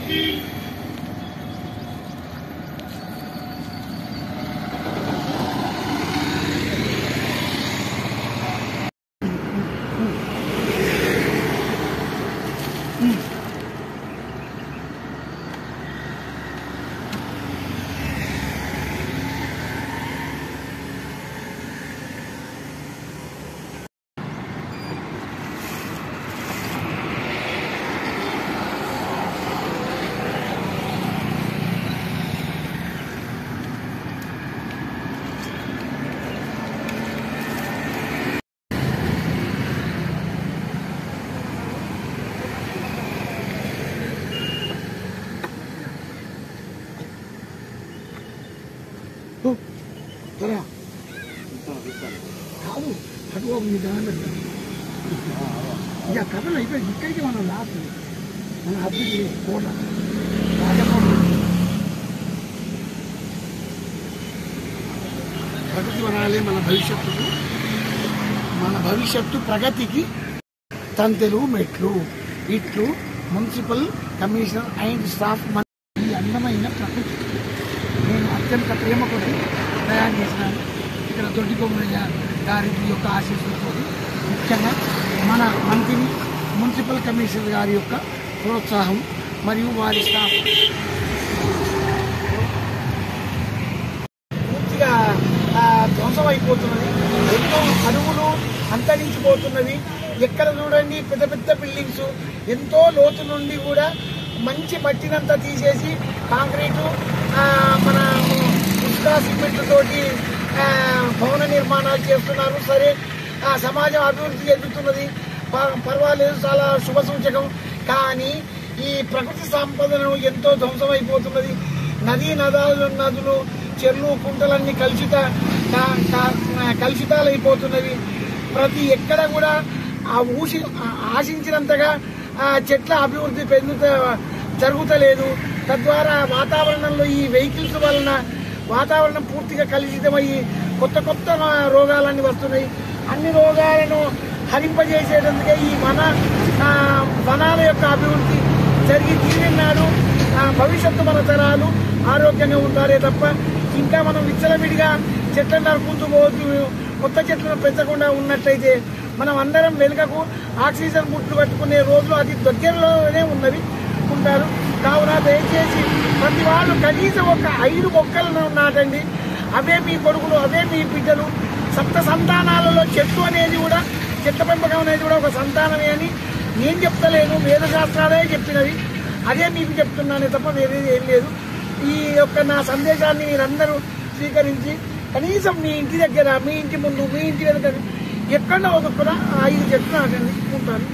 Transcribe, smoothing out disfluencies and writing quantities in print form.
కాదు అటు మీ దాని పెట్టాను ఇక కథలు అయిపోయి ఇక్కడికి మనం లాస్ట్ మన అభివృద్ధి కోట రాజకోట ప్రగతి వనాలే మన భవిష్యత్తు ప్రగతికి తంతెలు మెట్లు ఇట్లు మున్సిపల్ కమిషనర్ అండ్ స్టాఫ్ ఈ అందమైన ప్రకృతి నేను అత్యంత ప్రేమతో తయారు చేసినాను. ఇక్కడ దొడ్డికొమ్మయ్య గారి యొక్క ఆశీస్సులతో ముఖ్యంగా మన మంత్రి మున్సిపల్ కమిషనర్ గారి యొక్క ప్రోత్సాహం మరియు వారి స్టాఫ్ పూర్తిగా ధ్వంసం అయిపోతున్నది. ఎన్నో అడవులు అంతరించిపోతున్నవి. ఎక్కడ చూడండి పెద్ద పెద్ద బిల్డింగ్స్ ఎంతో లోతు నుండి కూడా మంచి మట్టినంతా తీసేసి కాంక్రీటు మన ఇసుక సిమెంట్ తోటి భవన నిర్మాణాలు చేస్తున్నారు. సరే సమాజం అభివృద్ధి చెందుతున్నది, పర్వాలేదు, చాలా శుభ సూచకం. కానీ ఈ ప్రకృతి సంపదను ఎంతో ధ్వంసం అయిపోతున్నది. నదులు చెర్లు కుంటలన్నీ కలుషితాలైపోతున్నవి. ప్రతి ఎక్కడ కూడా ఆశించినంతగా చెట్ల అభివృద్ధి జరుగుతలేదు. తద్వారా వాతావరణంలో ఈ వెహికల్స్ వలన వాతావరణం పూర్తిగా కలుషితమయ్యి కొత్త రోగాలన్నీ వస్తున్నాయి. అన్ని రోగాలను హరింపజేసేటందుకే ఈ వనాల యొక్క అభివృద్ధి జరిగి తీరినాడు. భవిష్యత్తు మన తరాలు ఆరోగ్యంగా ఉంటారే తప్ప ఇంకా మనం విచ్చలవిడిగా చెట్లను నరుకుంటూ పోతూ కొత్త చెట్లను పెంచకుండా ఉన్నట్లయితే మనం అందరం వెనుకకు ఆక్సిజన్ బుట్లు కట్టుకునే రోజులు అతి దగ్గరలోనే ఉంటారు. కావున దయచేసి ప్రతి వాళ్ళు కనీసం ఒక 5 మొక్కలను నాటండి. అవే మీ కొడుకులు, అవే మీ బిడ్డలు. సప్త సంతానాలలో చెట్ల పెంపకం అనేది కూడా ఒక సంతానమే అని నేను చెప్తలేను, వేదశాస్త్రాలే చెప్పినవి. అదే మీకు చెప్తున్నానే తప్ప వేరేది ఏం లేదు. ఈ యొక్క నా సందేశాన్ని మీరందరూ స్వీకరించి కనీసం మీ ఇంటి దగ్గర, మీ ఇంటి ముందు, మీ ఇంటి వెనుక ఎక్కడో ఒకక్కడ 5 చెట్లు నాటండి ఉంటాను.